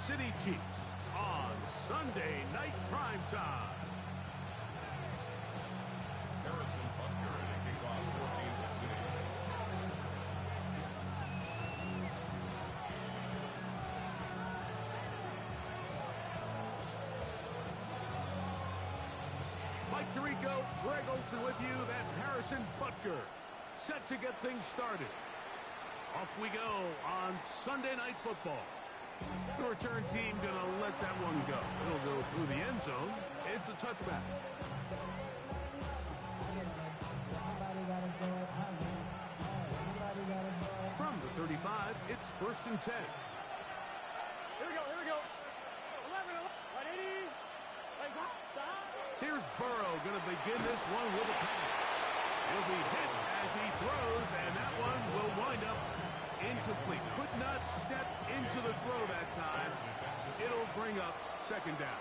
City Chiefs on Sunday Night Primetime. Harrison Butker to kick off for Kansas City. Mike Tirico, Greg Olsen with you. That's Harrison Butker, set to get things started. Off we go on Sunday Night Football. The return team going to let that one go. It'll go through the end zone. It's a touchback. From the 35, it's 1st and 10. Here we go. 11, 180. Here's Burrow going to begin this one with a pass. He'll be hit as he throws, and that one will wind up incomplete. Could not step into the throw that time. It'll bring up 2nd down.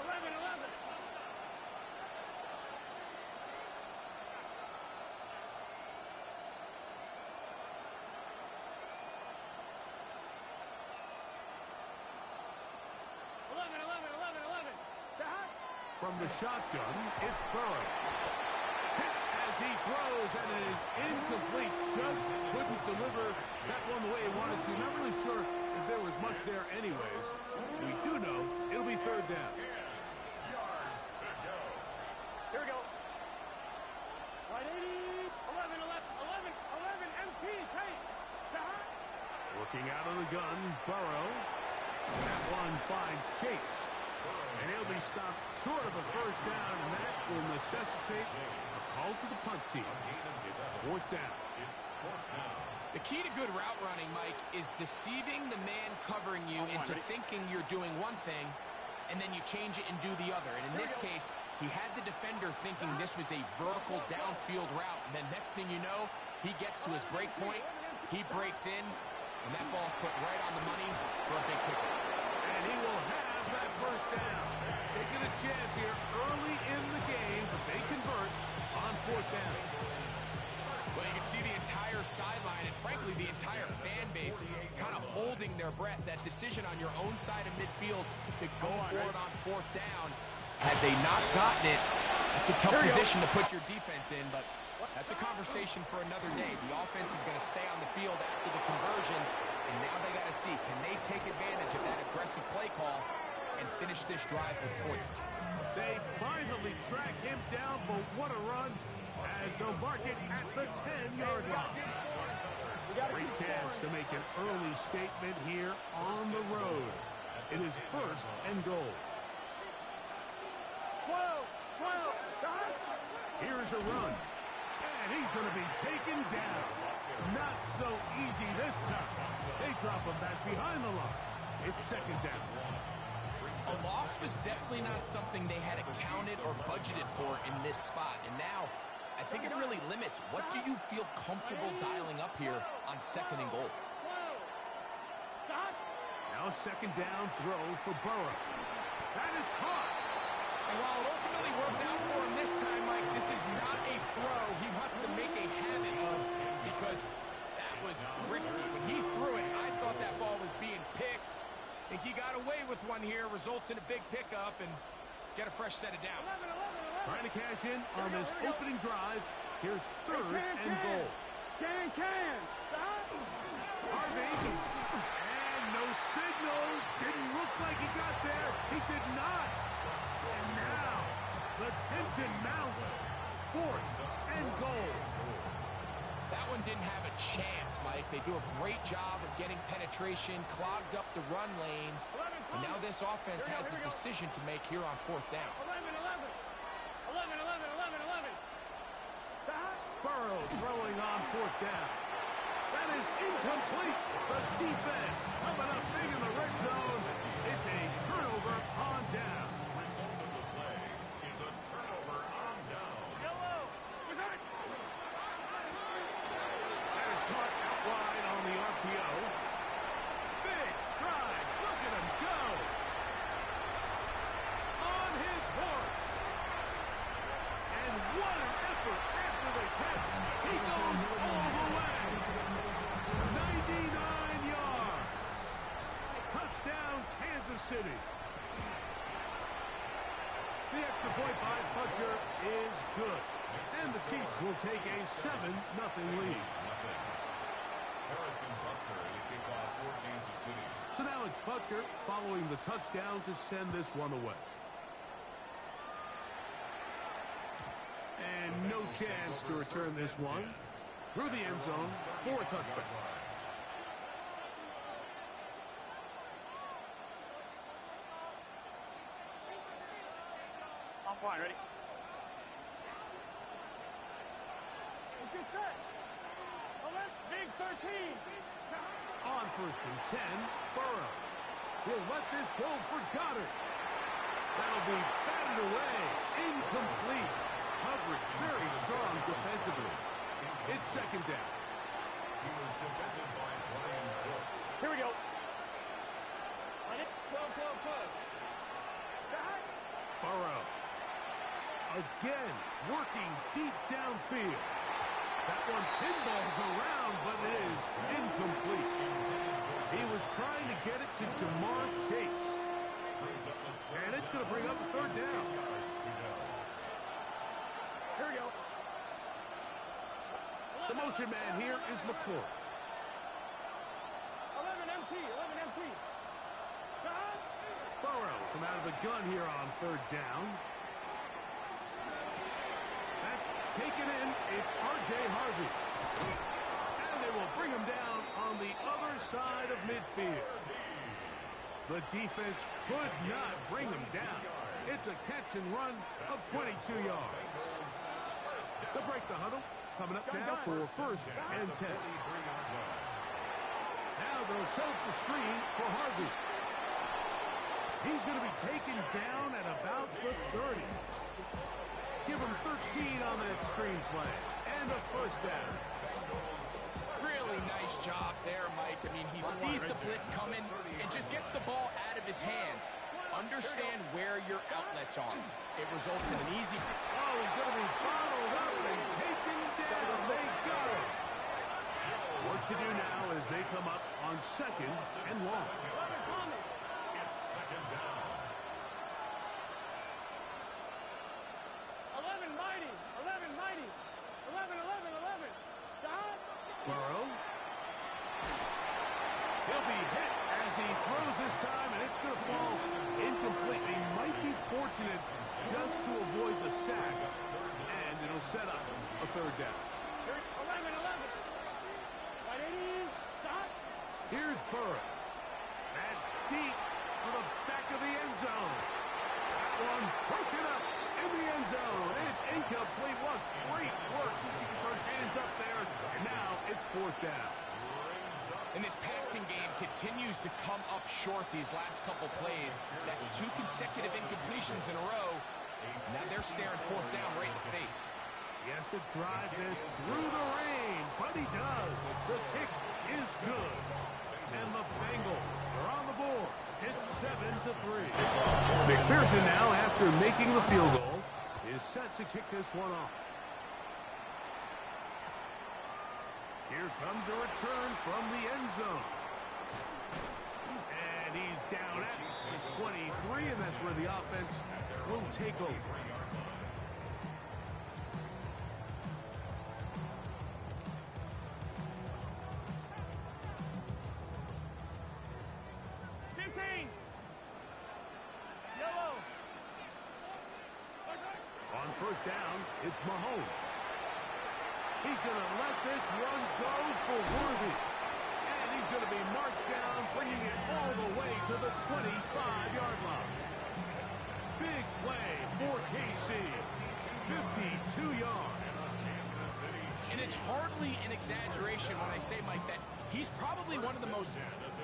11, 11. From the shotgun, it's Burrow. Hit as he throws, and it is incomplete. Just couldn't deliver that one the way he wanted to. Not really sure if there was much there anyways. We do know it'll be 3rd down. Yards to go. Here we go. 180. 11, MP. Looking out of the gun, Burrow. That one finds Chase. And he'll be stopped short of a 1st down, and that will necessitate a call to the punt team. It's 4th down. The key to good route running, Mike, is deceiving the man covering you into thinking you're doing one thing, and then you change it and do the other. And in this case, he had the defender thinking this was a vertical downfield route, and then next thing you know, he gets to his break point, he breaks in, and that ball's put right on the money for a big pickup. And he will have that 1st down. Taking a chance here early in the game, but they convert on 4th down. Well, you can see the entire sideline and, frankly, the entire fan base kind of holding their breath. That decision on your own side of midfield to go for it on 4th down. Had they not gotten it, that's a tough position to put your defense in, but that's a conversation for another day. The offense is going to stay on the field after the conversion, and now they got to see, can they take advantage of that aggressive play call and finish this drive with points? They finally track him down, but what a run as they'll mark it at the 10-yard line. Great chance to make an early statement here on the road. It is 1st and goal. 12. Here's a run. And he's going to be taken down. Not so easy this time. They drop him back behind the line. It's 2nd down. A loss was definitely not something they had accounted or budgeted for in this spot. And now, I think it really limits what do you feel comfortable dialing up here on 2nd and goal. Now 2nd down throw for Burrow. That is caught. And while it ultimately worked out for him this time, Mike, this is not a throw he wants to make a habit of because that was risky. When he threw it, I thought that ball was being picked. I think he got away with one here, results in a big pickup and get a fresh set of downs. Trying to cash in on this opening drive. Here's 3rd and goal. Cans. Harvey. And no signal. Didn't look like he got there. He did not. And now the tension mounts. 4th and goal. That one didn't have a chance, Mike. They do a great job of getting penetration, clogged up the run lanes. And now this offense has a decision to make here on 4th down. 11. Burrow throwing on 4th down. That is incomplete. The defense coming up big in the red zone. It's a turnover on down. Result of the play is a turnover on down. That is caught out wide on the RPO. Big strides. Look at him go. On his horse. And what an effort after the catch. He goes all the way. 99 City. The extra point by Butker is good. And the Chiefs will take a 7-0 lead. Harrison Butker to kick off for Kansas City. So now it's Butker following the touchdown to send this one away. And no chance to return this one through the end zone for a touchback. I'm fine, ready? Get set. Big 13. On 1st and 10, Burrow will let this go for Goddard. That'll be batted away. Incomplete. Coverage very strong defensively. It's 2nd down. He was defended by Brian Cook. Here we go. On it. 12. Back. Burrow. Again, working deep downfield. That one pinballs around, but it is incomplete. He was trying to get it to Jamar Chase. And it's going to bring up a 3rd down. Here we go. The motion man here is McCourt. 11 MT. Burrows from out of the gun here on 3rd down. That's taken in. It's R.J. Harvey. And they will bring him down on the other side of midfield. The defense could not bring him down. It's a catch and run of 22 yards. They'll break the huddle. Coming up now for 1st and 10. Now they'll set up the screen for Harvey. He's going to be taken down at about the 30. Give him 13 on that screen play. And a 1st down. Really nice job there, Mike. I mean, he sees the blitz coming and just gets the ball out of his hands. Understand where your outlets are. It results in an easy... Oh, he's going to be followed up and taken down. They got him. Work to do now as they come up on 2nd and long. It's 2nd down. 11 mighty. 11. Stop. Burrow. He'll be hit as he throws this time, and it's going to fall incomplete. They might be fortunate just to avoid the sack, and it'll set up a 3rd down. 11. 180. Stop. Here's Burrow. That's deep to the back of the end zone. That one broken up in the end zone. It's incomplete. What great work just to get those hands up there. And now it's 4th down. And this passing game continues to come up short these last couple plays. That's 2 consecutive incompletions in a row. Now they're staring 4th down right in the face. He has to drive this through the rain, but he does. The kick is good. And the Bengals are on the board. It's 7-3. McPherson now, after making the field goal, is set to kick this one off. Here comes a return from the end zone. And he's down at the 23, and that's where the offense will take over. Yellow. On 1st down, it's Mahomes. He's going to let this one go for Worthy. And he's going to be marked down, bringing it all the way to the 25-yard line. Big play for KC. 52 yards. And it's hardly an exaggeration when I say, Mike, that he's probably one of the most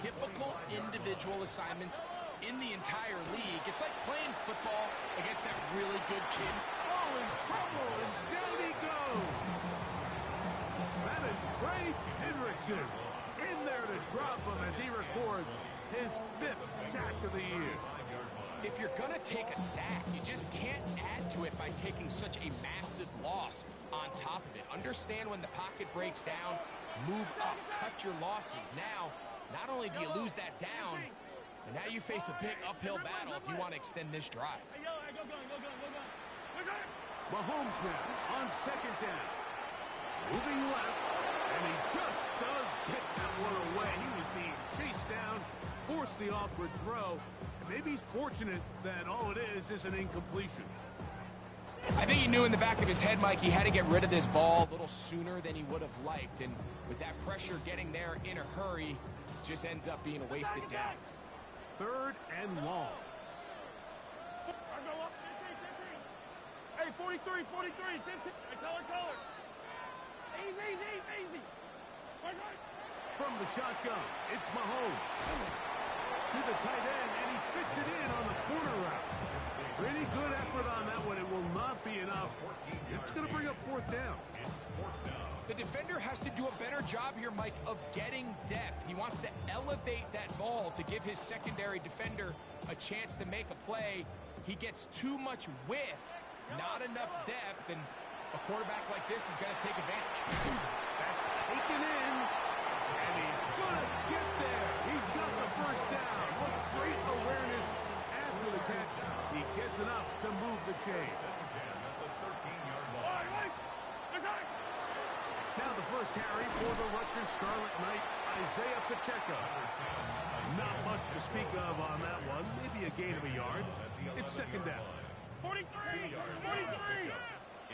difficult individual assignments in the entire league. It's like playing football against that really good kid. Oh, in trouble, and down he goes. That is Trey Hendrickson in there to drop him as he records his 5th sack of the year. If you're going to take a sack, you just can't add to it by taking such a massive loss on top of it. Understand when the pocket breaks down, move up, cut your losses. Now, not only do you lose that down, And now you face a big uphill battle if you want to extend this drive. Hey, yellow, hey, go gun, go gun, go gun. We're good. Mahomes now on second down. Moving left, and he just does get that one away. He was being chased down, forced the awkward throw. And maybe he's fortunate that all it is an incompletion. I think he knew in the back of his head, Mike, he had to get rid of this ball a little sooner than he would have liked. And with that pressure getting there in a hurry, just ends up being a wasted down. Third and long. I go up, 15, 15. Hey, 43, 43, 15. Hey, color. Easy. Right. From the shotgun, it's Mahomes. To the tight end, and he fits it in on the corner route. Pretty good effort on that one. It will not be enough. It's going to bring up fourth down. The defender has to do a better job here, Mike, of getting depth. He wants to elevate that ball to give his secondary defender a chance to make a play. He gets too much width, not enough depth, and a quarterback like this is going to take advantage. That's taken in, and he's going to get there. He's got the first down. What great awareness after the catch. He gets enough to move the chain. Now the first carry for the Rutgers Scarlet Knight, Isaiah Pacheco. Not much to speak of on that one. Maybe a gain of a yard. It's second down. 43.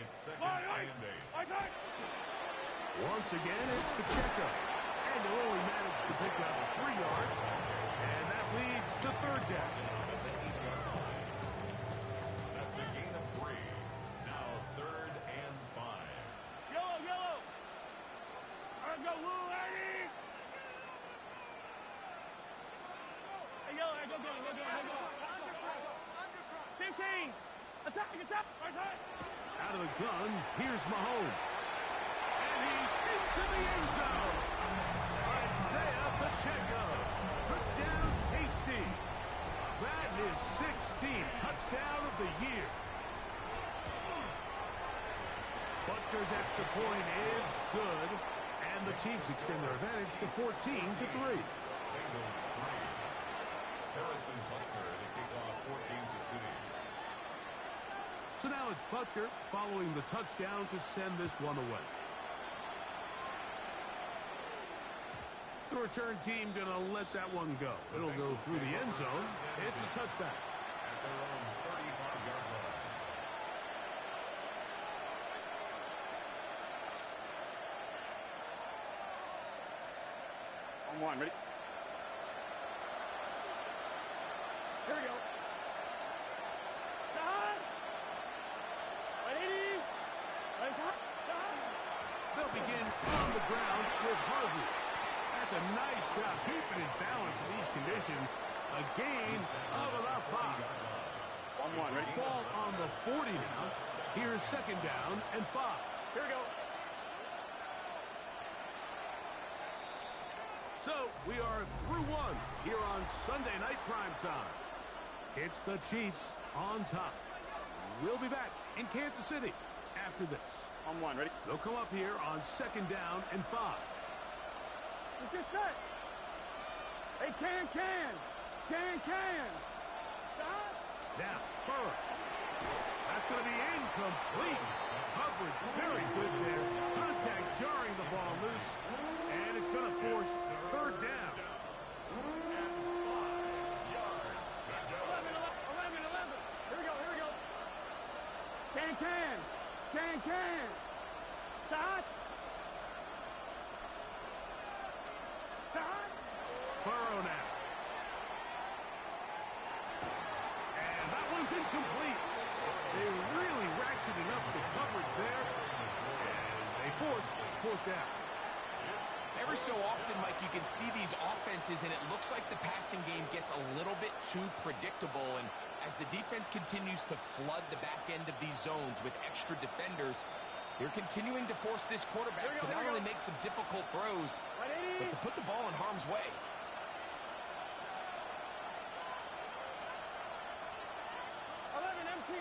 It's second and 8. Once again, it's Pacheco. And they'll only manage to pick up 3 yards. And that leads to third down. That's a gain of 3. Now third and 5. Yellow. Let's go, Lou, Eddie. Hey, yellow, hey, go gun. 15. Attack. Right. Out of the gun, here's Mahomes. And he's into the end zone. Isaiah Pacheco. Touchdown, KC. That is 16th touchdown of the year. Butker's extra point is good. And the Chiefs extend their advantage to 14-3. Bengals 3. Harrison Butker to kick off 4 Kansas City. So now it's Butker following the touchdown to send this one away. The return team going to let that one go. It'll go through the end zone. It's a touchback. At their own 35-yard line. On one, ready? Here we go. Done. 180. Done. They'll begin on the ground with Harvey. That's a nice job keeping his balance in these conditions. A gain of about 5. 1-1, ready? Ball on the 40 now. Here's second down and 5. Here we go. So we are through one here on Sunday Night Primetime. It's the Chiefs on top. We'll be back in Kansas City after this. On one, ready? They'll come up here on second down and 5. Let's get set. Hey, can. Stop. Now, Burrow. That's going to be incomplete. Coverage very good there. Contact jarring the ball loose. And it's going to force third down. 11. Here we go. Can. Stop. Burrow now. And that one's incomplete. They really ratcheted up the coverage there. And they force fourth down. Every so often, Mike, you can see these offenses, and it looks like the passing game gets a little bit too predictable. And as the defense continues to flood the back end of these zones with extra defenders, they're continuing to force this quarterback to not only make some difficult throws, but to put the ball in harm's way. 11 MT.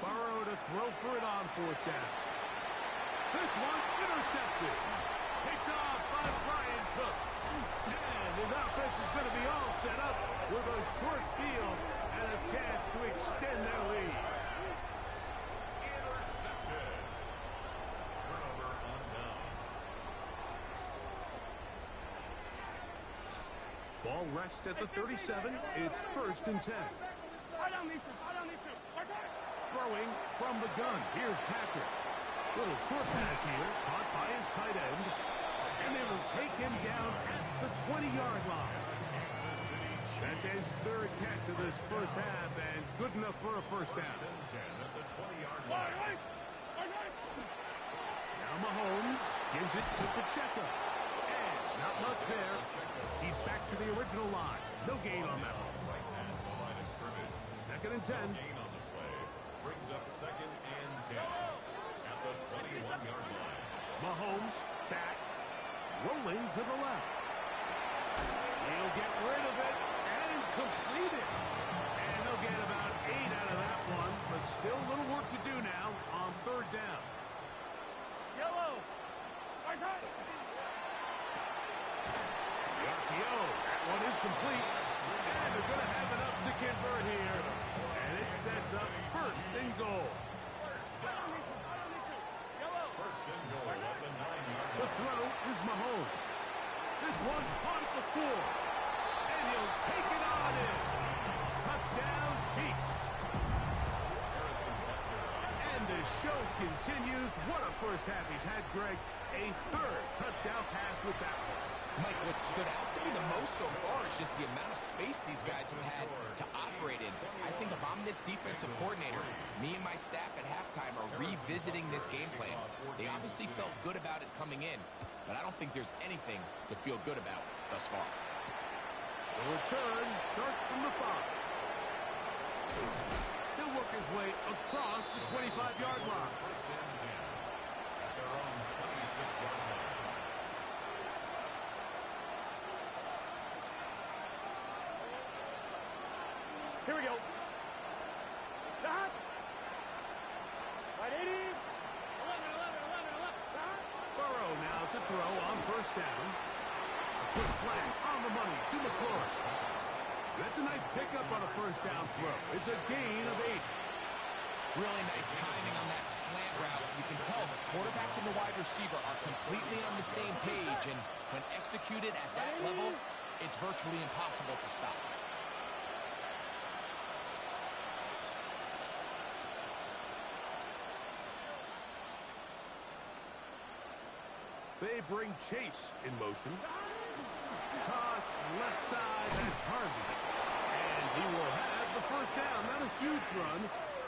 Burrow to throw for it on fourth down. This one intercepted. Picked off by with a short field and a chance to extend their lead. Intercepted. Turnover on downs. Ball rests at the 37. It's 1st and 10. Throwing from the gun. Here's Patrick. Little short pass here, caught by his tight end. And they will take him down at the 20-yard line. That's his 3rd catch of this first half, and good enough for a first down. 10 at the 20-yard line. Now Mahomes gives it to Pacheco. And not much there. He's back to the original line. No gain on that one. Right at the line of scrimmage. 2nd and 10. Gain on the play. Brings up 2nd and 10 at the 21-yard line. Mahomes back, rolling to the left. He'll get rid of it and complete it. And they'll get about 8 out of that one, but still a little work to do now on 3rd down. Yellow. Yarkio, that one is complete. And they're going to have enough to convert here. And it sets up 1st and goal. First and goal at the 9-yard To line. throw is Mahomes. This one caught at the 4. And he'll take it on in. Touchdown, Chiefs. Harrison Butker on And the show continues. What a first half he's had, Greg. A 3rd touchdown pass with that one. Mike, what stood out to me the most so far is just the amount of space these guys have had to operate in. I think if I'm this defensive coordinator, me and my staff at halftime are revisiting this game plan. They obviously felt good about it coming in, but I don't think there's anything to feel good about thus far. The return starts from the 5. He'll work his way across the 25-yard line. first and 10 at their own 26-yard line. Here we go. Dot. Right 80. 11, 11, 11, 11. Dot. Burrow now to throw on 1st down. A quick slant on the money to McLaurin. That's a nice pickup on a 1st down throw. It's a gain of 8. Really nice timing on that slant route. You can tell the quarterback and the wide receiver are completely on the same page, and when executed at that level, it's virtually impossible to stop. They bring Chase in motion. Toss left side, that's Harvey. And he will have the 1st down. Not a huge run,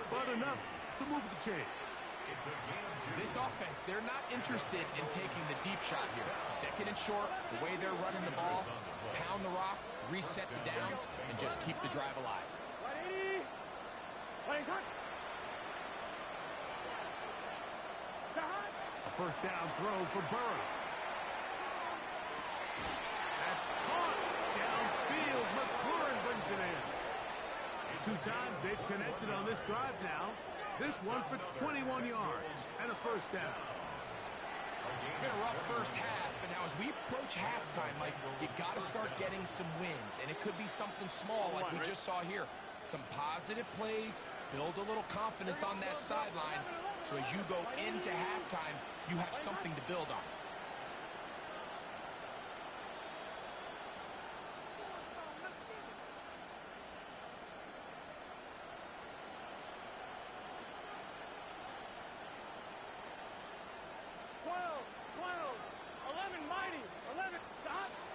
but enough to move the chains. It's a gain of 2. This offense, they're not interested in taking the deep shot here. 2nd and short, the way they're running the ball, pound the rock, reset the downs, and just keep the drive alive. Right 80. Right shot. Dot. A 1st down throw for Burrow. That's caught downfield. McLaurin brings it in. 2 times they've connected on this drive now. This one for 21 yards and a 1st down. It's been a rough first half, but now as we approach halftime, Mike, you got to start getting some wins, and it could be something small like we just saw here. Some positive plays, build a little confidence on that sideline, so as you go into halftime, you have something to build on.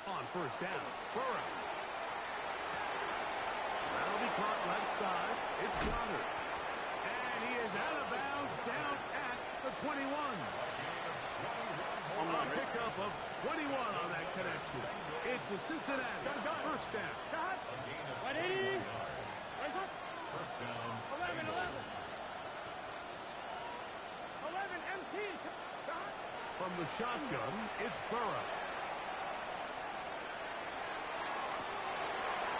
On 1st down, Burrow. That'll be caught left side. It's Goddard. And he is out of bounds down at the 21. A pickup of 21 on that connection. It's a Cincinnati 1st down. Right 80. Right shot. First down. 11, 11. 11 MT. Dot. From the shotgun, it's Burrow.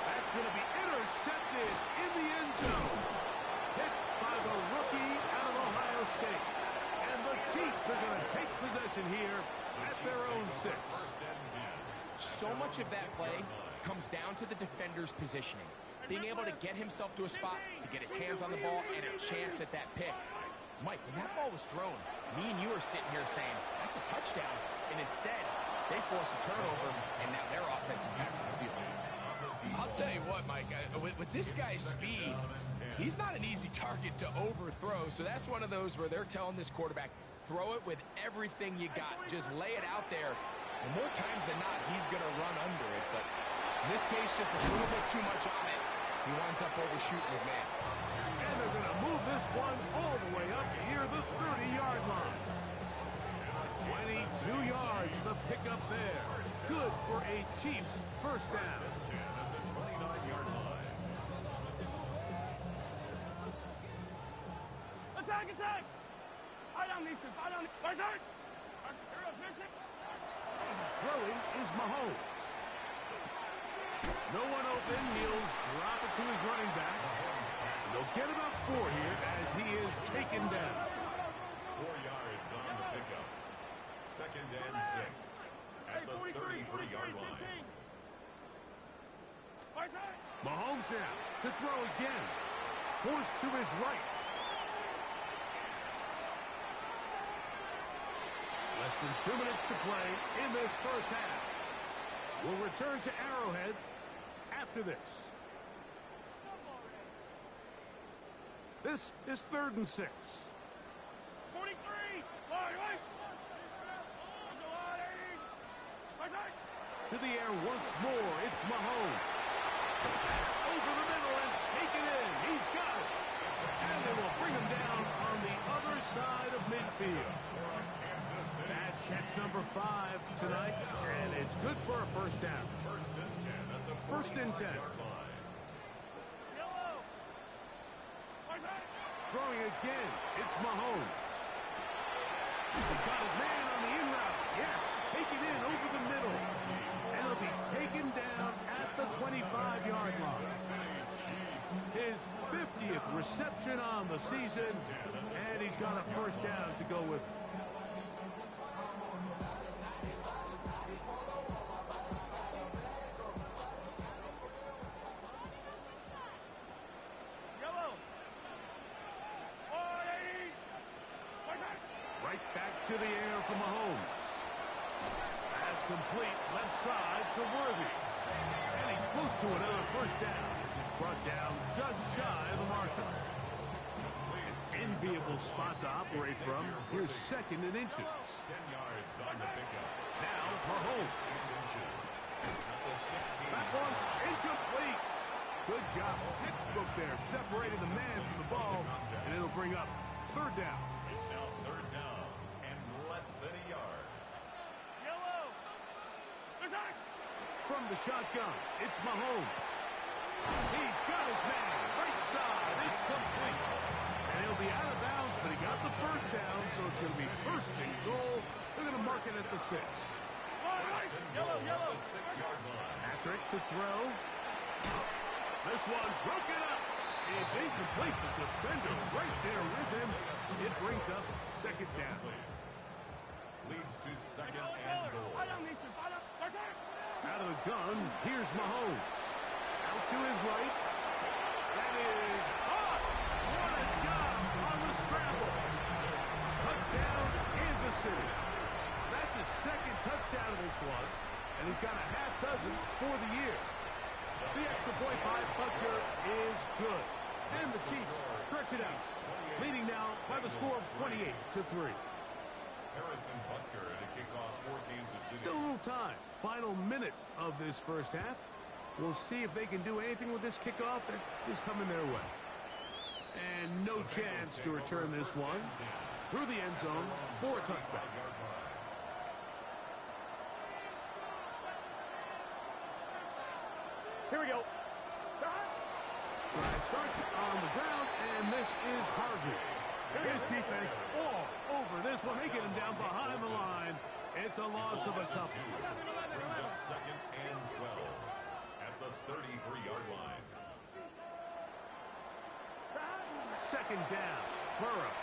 That's going to be intercepted in the end zone. Hit by the rookie out of Ohio State. And the Chiefs are going to take possession here at their own 6. So much of that play comes down to the defender's positioning. Being able to get himself to a spot, to get his hands on the ball, and a chance at that pick. Mike, when that ball was thrown, me and you are sitting here saying, that's a touchdown. And instead, they force a turnover, and now their offense is back on the field. I'll tell you what, Mike, with this guy's speed, he's not an easy target to overthrow. So that's one of those where they're telling this quarterback, throw it with everything you got. Just lay it out there. And more times than not, he's going to run under it. But in this case, just a little bit too much on it. He winds up overshooting his man. And they're going to move this one all the way up near the 30-yard line. 22 yards, the pickup there. Good for a Chiefs first down. Attack, attack! I don't need to. I don't need to. Throwing is Mahomes. No one open. He'll drop it to his running back. They'll get about 4 here as he is taken down. 4 yards on the pickup. 2nd and 6 at the 33-yard line. Mahomes now to throw again. Forced to his right. Less than 2 minutes to play in this first half. We'll return to Arrowhead after this. This is 3rd and 6. 43! To the air once more. It's Mahomes. Over the middle and taken in. He's got it. And they will bring him down on the other side of midfield. That's catch number 5 tonight, and it's good for a first down. 1st and 10. Throwing again, it's Mahomes. He's got his man on the in route. Yes, taken in over the middle. And he'll be taken down at the 25-yard line. His 50th reception on the season, and he's got a first down to go with. Right back to the air for Mahomes. That's complete left side to Worthy. And he's close to another first down as he's brought down just shy of the marker. An enviable spot to operate from. Here's 2nd and inches. 10 yards on the pickup. Now Mahomes. That one incomplete. Good job. Textbook there, separating the man from the ball. And it'll bring up 3rd down. It's now 3rd down and less than a yard. From the shotgun, it's Mahomes. He's got his man. Right side. It's complete. And he'll be out of bounds, but he got the first down, so it's going to be 1st and goal. They're going to mark it at the 6. Yellow. The 6-yard line. Patrick to throw. This one broken up. It's incomplete. The defender right there with him. It brings up 2nd down. Leads to 2nd and goal. Out of the gun, here's Mahomes. Out to his right. That is hot. What a job on the scramble. Touchdown, Kansas City. That's his 2nd touchdown of this one, and he's got a half dozen for the year. The extra point by Butker is good. And the Chiefs stretch it out, leading now by the score of 28-3. Harrison Butker to kick off for Kansas City. Still a little time. Final minute of this first half. We'll see if they can do anything with this kickoff that is coming their way. And no chance to return this one through the end zone for a touchback. Here we go. Drive starts on the ground, and this is Harvey. His defense all over this one. They get him down behind the line. It's a loss of a couple. Brings up 2nd and 12 at the 33-yard line. 2nd down, Burrow.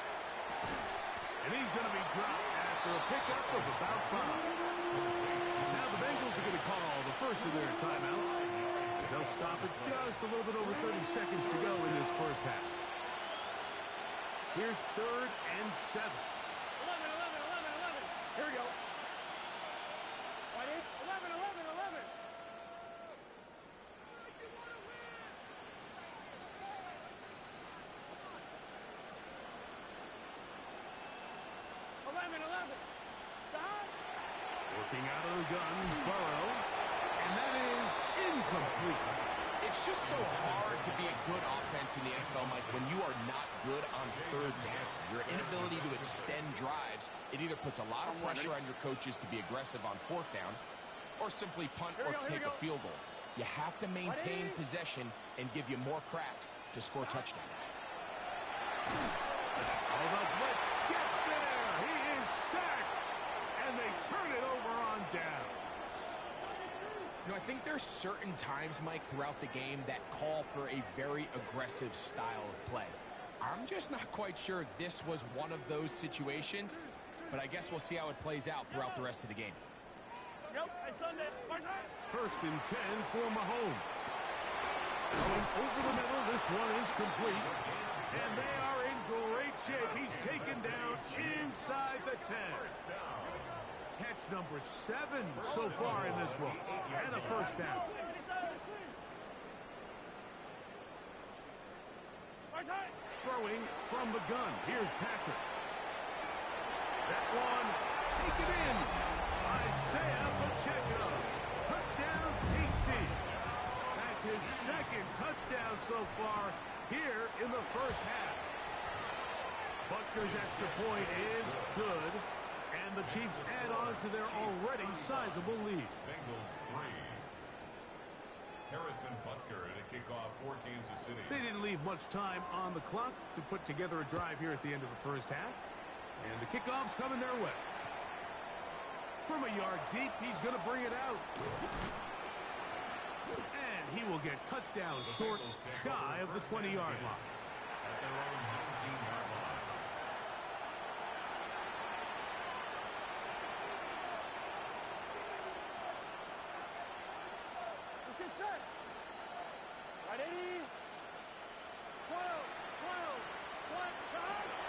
And he's going to be dropped after a pickup of about 5. Now the Bengals are going to call the first of their timeouts. stop it. Just a little bit over 30 seconds to go in this first half. Here's 3rd and 7. 11. Here we go. 11. 11. Stop. Working out of the gun, Burrow. And that is incomplete. It's just so hard to be a good offense in the NFL, Mike, when you are not good on 3rd down. Your inability to extend drives, it either puts a lot of pressure on your coaches to be aggressive on 4th down or simply punt or kick a field goal. You have to maintain possession and give you more cracks to score touchdowns. Oh, the blitz gets there. He is sacked. And they turn it over on down. You know, I think there's certain times, Mike, throughout the game that call for a very aggressive style of play. I'm just not quite sure this was one of those situations, but I guess we'll see how it plays out throughout the rest of the game. Yep, hey, Sunday. 1st and 10 for Mahomes. Going over the middle, this one is complete. And they are in great shape. He's taken down inside the 10. Catch number 7 so far in this one. And a 1st down. Throwing from the gun. Here's Patrick. That one taken in. Isaiah Pacheco. Touchdown, KC. That's his 2nd touchdown so far here in the first half. Butker's extra point is good. And the Chiefs add on to their already sizable lead. Bengals 3. Harrison Butker in a kickoff for Kansas City. They didn't leave much time on the clock to put together a drive here at the end of the first half. And the kickoff's coming their way. From a yard deep, he's going to bring it out. And he will get cut down short, shy of the 20-yard line. At their own 19-yard line.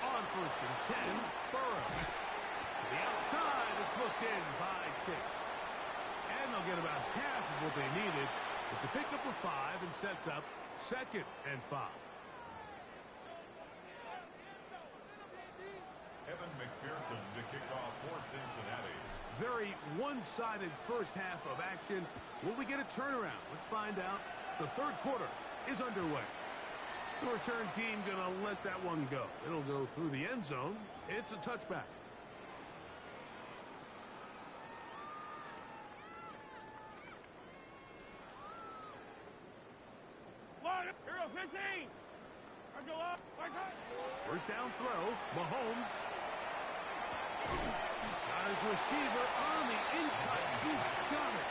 On 1st and 10, Burrow. To the outside, it's looked in by Chase. And they'll get about half of what they needed. It's a pickup of 5 and sets up 2nd and 5. Evan McPherson to kick off for Cincinnati. Very one-sided first half of action. Will we get a turnaround? Let's find out. The 3rd quarter is underway. The return team going to let that one go. It'll go through the end zone. It's a touchback. Here go 15. I go up. First down throw. Mahomes. Got his receiver on the in-cut. He's got it.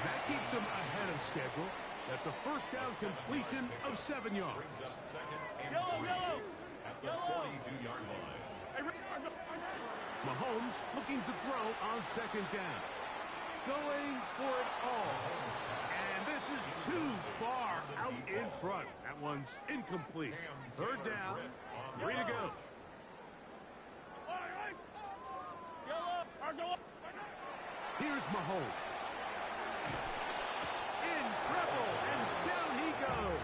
That keeps him ahead of schedule. That's a first down completion of 7 yards. Brings up 2nd and 3 Yellow. at the 42-yard line. Mahomes looking to throw on 2nd down. Going for it all. And this is too far out in front. That one's incomplete. 3rd down. 3 to go. Here's Mahomes. In trouble, and down he goes.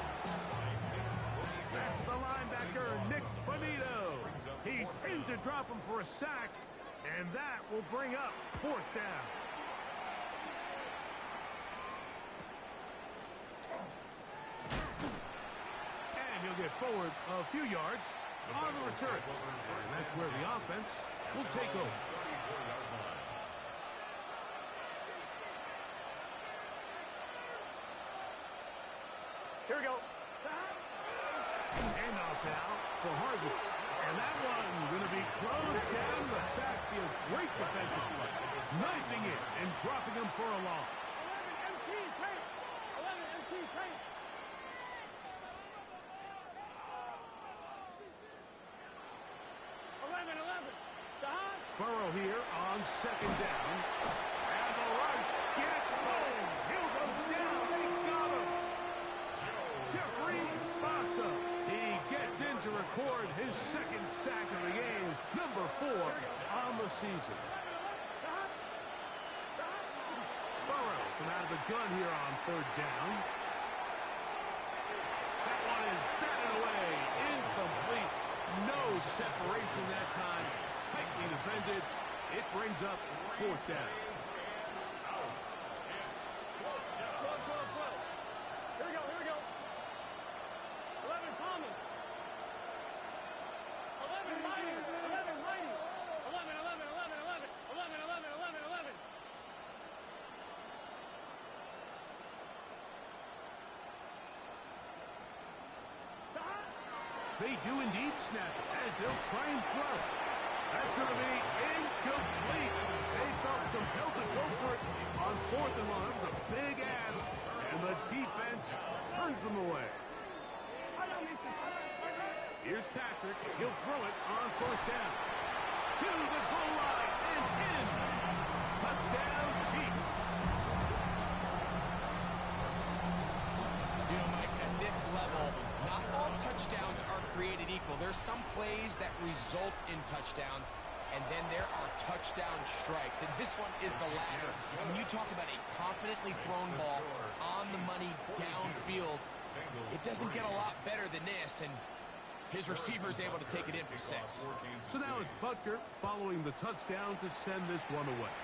That's the linebacker, Nick Bonito. He's in to drop him for a sack, and that will bring up 4th down. And he'll get forward a few yards on the return. And that's where the offense will take over. Here we go. Handoff now for Harvey. And that one going to be closed down the backfield. Great defensive play. Knifing it and dropping him for a loss. 11 MT paint. Burrow here on 2nd down. And the rush gets home. He'll go down. They got him. his second sack of the game, number 4 on the season. Burrows from out of the gun here on third down. That one is batted away, incomplete. No separation that time, tightly defended. It brings up fourth down. Here we go. 11 Thomas. 11 Mighty. 11 Mighty. 11. They do indeed snap it as they'll try and throw. That's going to be incomplete. They felt compelled to go for it on 4th and 1. That was a big ask, and the defense turns them away. Here's Patrick. He'll throw it on first down. To the goal line and in. Touchdown, Chiefs. You know, Mike, at this level, not all touchdowns are created equal. There's some plays that result in touchdowns, and then there are touchdown strikes. And this one is the latter. When you talk about a confidently thrown ball on the money downfield, it doesn't get a lot better than this, and his receiver is able to take it in for 6. So now it's Butker following the touchdown to send this one away.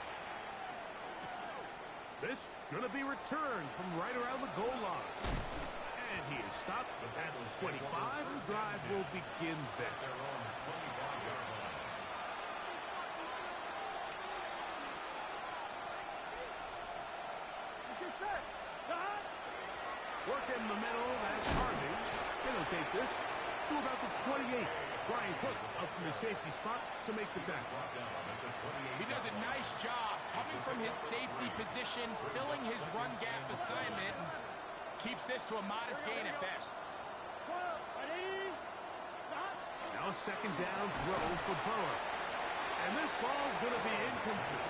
This going to be returned from right around the goal line. And he is stopped at the 25. The drive will begin there. Work in the middle, that's Harvey. He'll take this to about the 28. Brian Cook up from the safety spot to make the tackle. He does a nice job coming from his safety position, filling his run gap assignment, and keeps this to a modest gain at best. Now second down throw for Burrow. And this ball's going to be incomplete.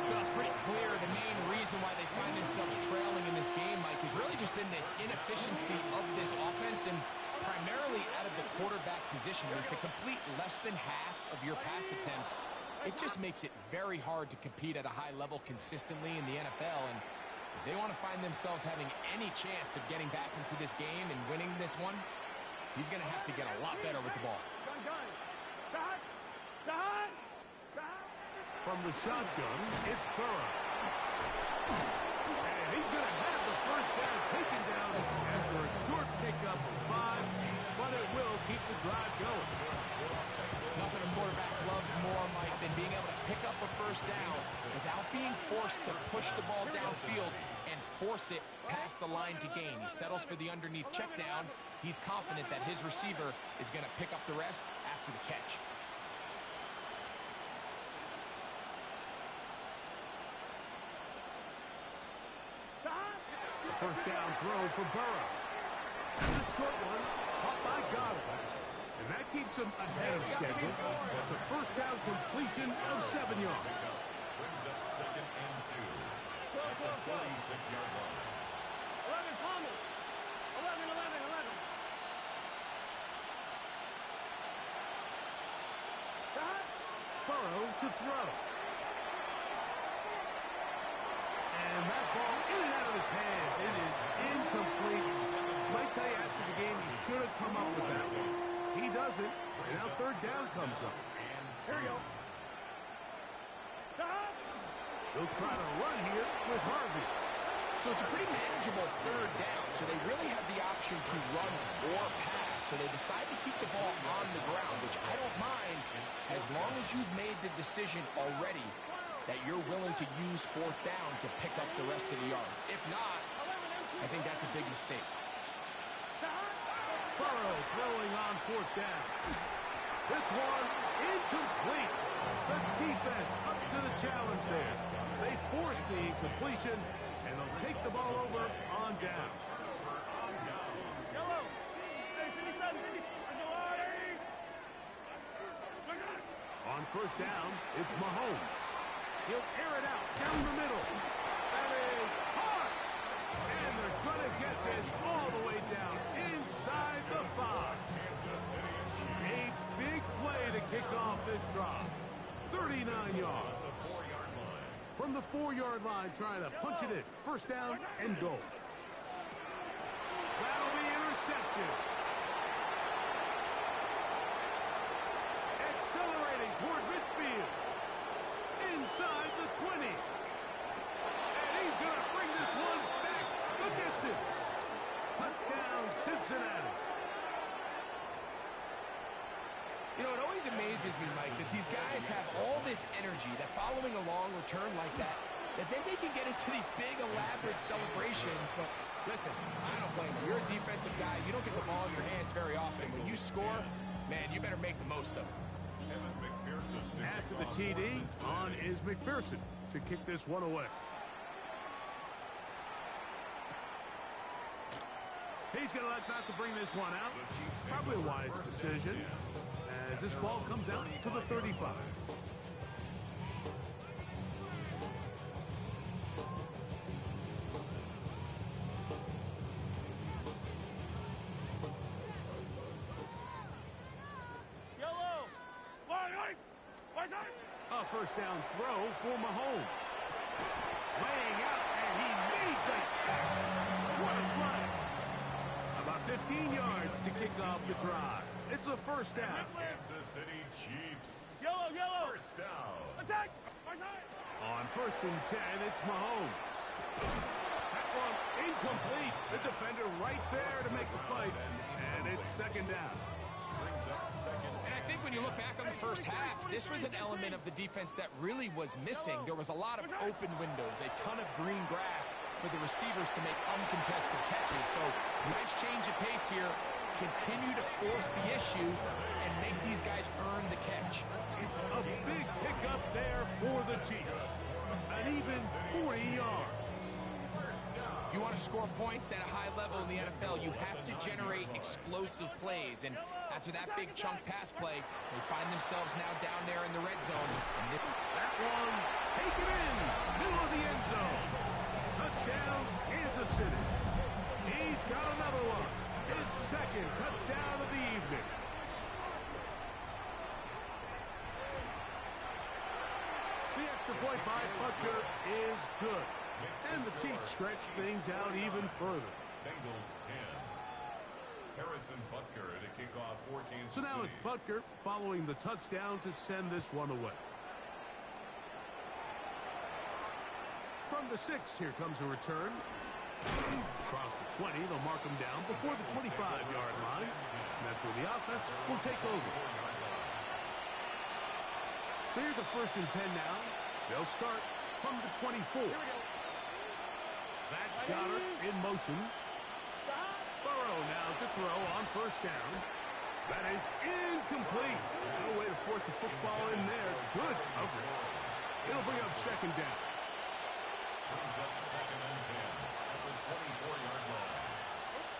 Well, it's pretty clear the main reason why they find themselves trailing in this game, Mike, has really just been the inefficiency of this offense and primarily out of the quarterback position. I mean, to complete less than half of your pass attempts, it just makes it very hard to compete at a high level consistently in the NFL. And if they want to find themselves having any chance of getting back into this game and winning this one, he's going to have to get a lot better with the ball. From the shotgun, it's Burrow. And he's going to have the first down taken down after a short pickup of 5, but it will keep the drive going. Nothing a quarterback loves more, Mike, than being able to pick up a first down without being forced to push the ball downfield and force it past the line to gain. He settles for the underneath check down. He's confident that his receiver is going to pick up the rest after the catch. First down throw for Burrow. And a short one caught by Goddard. And that keeps him ahead of schedule. That's a first down completion of 7 yards. Brings up second and 2 at the 36-yard line. 11 Thomas. 11. Burrow to throw. And that ball in and out of his hands. It is incomplete. Might tell you after the game he should have come up with that one. He doesn't. And now third down comes up. Here we go. He'll try to run here with Harvey. So it's a pretty manageable third down. So they really have the option to run or pass. So they decide to keep the ball on the ground, which I don't mind as long as you've made the decision already that you're willing to use fourth down to pick up the rest of the yards. If not, I think that's a big mistake. Burrow throwing on fourth down. This one incomplete. The defense up to the challenge there. They force the incompletion, and they'll take the ball over on down. On first down, it's Mahomes. He'll air it out down the middle. That is hard. And they're going to get this all the way down inside the 5. the 4-yard line trying to punch it in. First down and goal. That'll be intercepted. Accelerating toward midfield. Inside the 20. And he's going to bring this one back the distance. Touchdown, Cincinnati. You know, it always amazes me, Mike, that these guys have all this energy, that following a long return like that then they can get into these big, elaborate celebrations. But listen, I don't blame you. You're a defensive guy. You don't get the ball in your hands very often. When you score, man, you better make the most of it. After the TD, on is McPherson to kick this one away. He's going to let that to bring this one out. Probably a wise decision as this ball comes out to the 35. A first down throw for Mahomes. Laying out, and he made that. What a play. About 15 yards to kick off the drive. It's a first down. Kansas City Chiefs. Yellow. First down. Attack. On first and 10, it's Mahomes. That one incomplete. The defender right there to make the fight. And it's second down. Brings up second. And I think when you look back on the first half, this was an element of the defense that really was missing. There was a lot of open windows, a ton of green grass for the receivers to make uncontested catches. So nice change of pace here. Continue to force the issue and make these guys earn the catch. A big pickup there for the Chiefs. An even 40 yards. If you want to score points at a high level in the NFL, you have to generate explosive plays. And after that big chunk pass play, they find themselves now down there in the red zone. And that one taken in, middle of the end zone. Touchdown, Kansas City. He's got another one. His second touchdown of the evening. The extra point by Butker is good. And the Chiefs stretch things out even further. Bengals 10. Harrison Butker to kick off for Kansas So now City. it's Butker following the touchdown to send this one away. From the 6, here comes a return. Across the 20, they'll mark him down before the 25-yard line. And that's where the offense will take over. So here's a first and 10 now. They'll start from the 24. That's Goddard in motion. Burrow now to throw on first down. That is incomplete. No way to force the football in there. Good coverage. It'll bring up second down. Brings up second and 10 at the 24-yard line.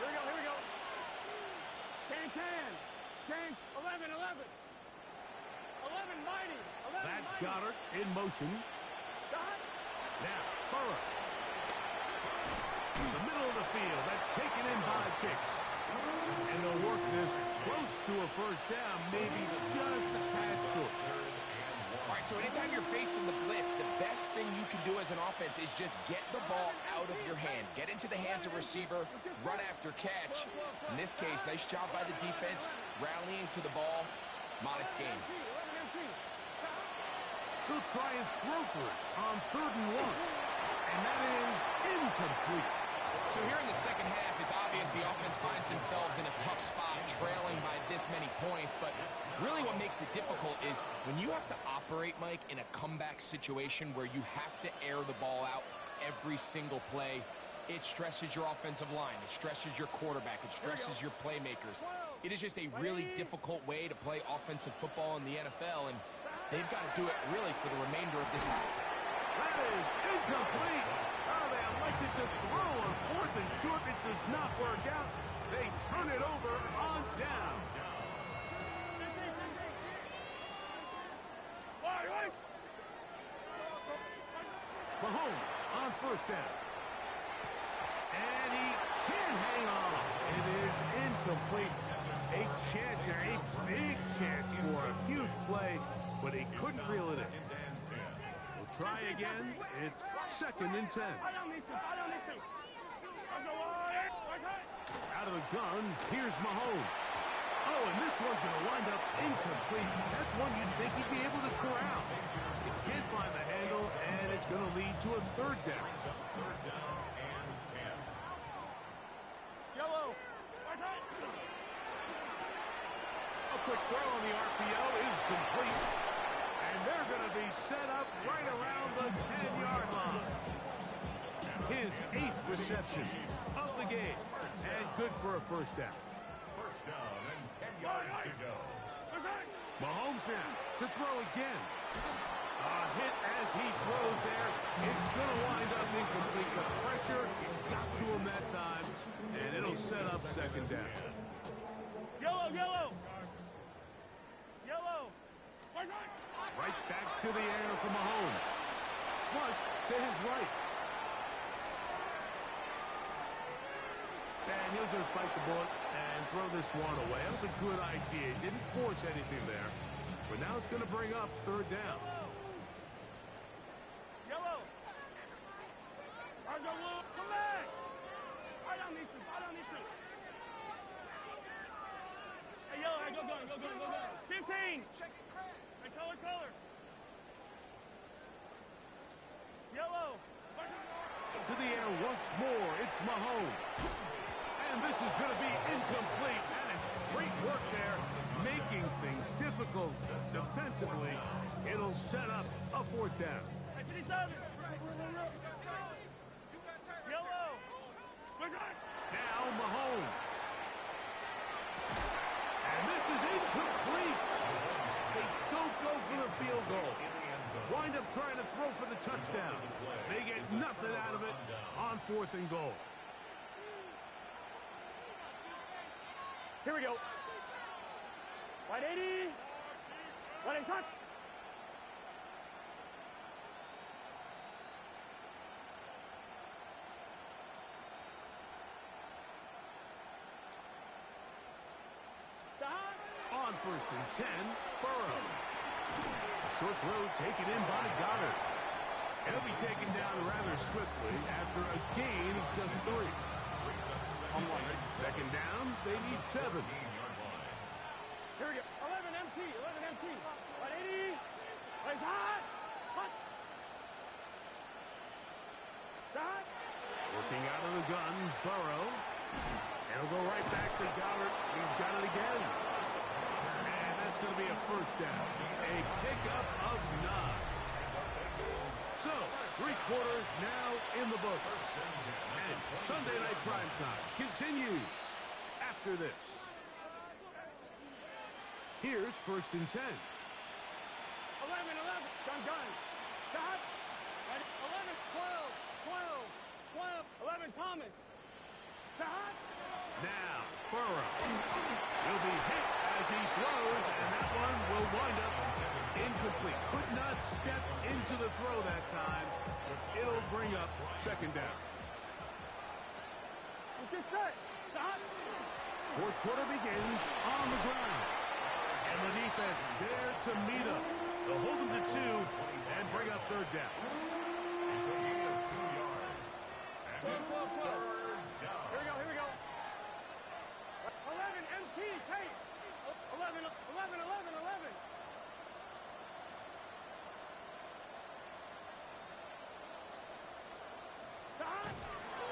Here we go. Can. 11. 11 mighty. 11 That's mighty. Goddard in motion. Now, Burrow. In the middle of the field. That's taken in by Chase. And they'll work this close to a first down, maybe just a tad short. All right, so anytime you're facing the blitz, the best thing you can do as an offense is just get the ball out of your hand. Get into the hands of receiver, run after catch. In this case, nice job by the defense, rallying to the ball. Modest game. He'll try and throw for it on 3rd and 1. And that is incomplete. So here in the second half, it's obvious the offense finds themselves in a tough spot, trailing by this many points. But really what makes it difficult is when you have to operate, Mike, in a comeback situation where you have to air the ball out every single play, it stresses your offensive line. It stresses your quarterback. It stresses your playmakers. It is just a really difficult way to play offensive football in the NFL, and they've got to do it really for the remainder of this half. That is incomplete. Oh, they elected to throw on 4th and short. It does not work out. They turn it over on down. Mahomes on first down. And he can hang on. It is incomplete. A chance there, a big chance for a huge play, but he couldn't reel it in. try again. It's 2nd and 10. Out of the gun, here's Mahomes. Oh, and this one's going to wind up incomplete. That's one you'd think he'd be able to corral. He can't find the handle, and it's going to lead to a 3rd down. Third down and 10. Yellow. A quick throw on the RPO is complete. And they're going to be set up right around the 10-yard line. His 8th reception of the game. And good for a 1st down. First down and 10 yards to go. Mahomes now to throw again. A hit as he throws there. It's going to wind up incomplete. The pressure got to him that time, and it'll set up 2nd down. Yellow, yellow. Yellow. Right back to the air for Mahomes. Flush to his right. And he'll just bite the bullet and throw this one away. That was a good idea. He didn't force anything there. But now it's going to bring up 3rd down. Yellow. Come back. Right on these two. Hey, yellow, hey, go gun. 15. Hey, color. Yellow. To the air once more. It's Mahomes. And this is going to be incomplete. That is great work there, making things difficult defensively. It'll set up a 4th down. Hey, 57. Yellow. Now Mahomes. And this is incomplete. They don't go for the field goal. Wind up trying to throw for the touchdown. They get nothing out of it on 4th and goal. Here we go. 180. 180 shot. On 1st and 10, Burrow. A short throw taken in by Goddard. He'll be taken down rather swiftly after a gain of just 3. 2nd down, they need 7. Here we go. 11 MT. 180. Place hot. Shot. Working out of the gun, Burrow. He'll go right back to Goddard. He's got it again. And that's going to be a 1st down. A pickup of 9. So, 3 quarters now in the books. And Sunday Night Primetime continues after this. Here's 1st and 10. 11. Gun. Shot. 11. 12. 11. Thomas. Shot. Now, Burrow. He'll be hit as he throws, and that one will wind up incomplete. Could not step into the throw that time. It'll bring up 2nd down. Let's get set. Shot. 4th quarter begins on the ground. And the defense there to meet him. They'll hold him to 2 and bring up 3rd down. It's a gain of 2 yards. And it's 3rd down. Here we go. 11 MT. Tate. 11.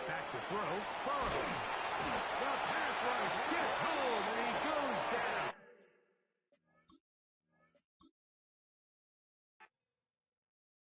Back to throw. Burrow. The pass rush gets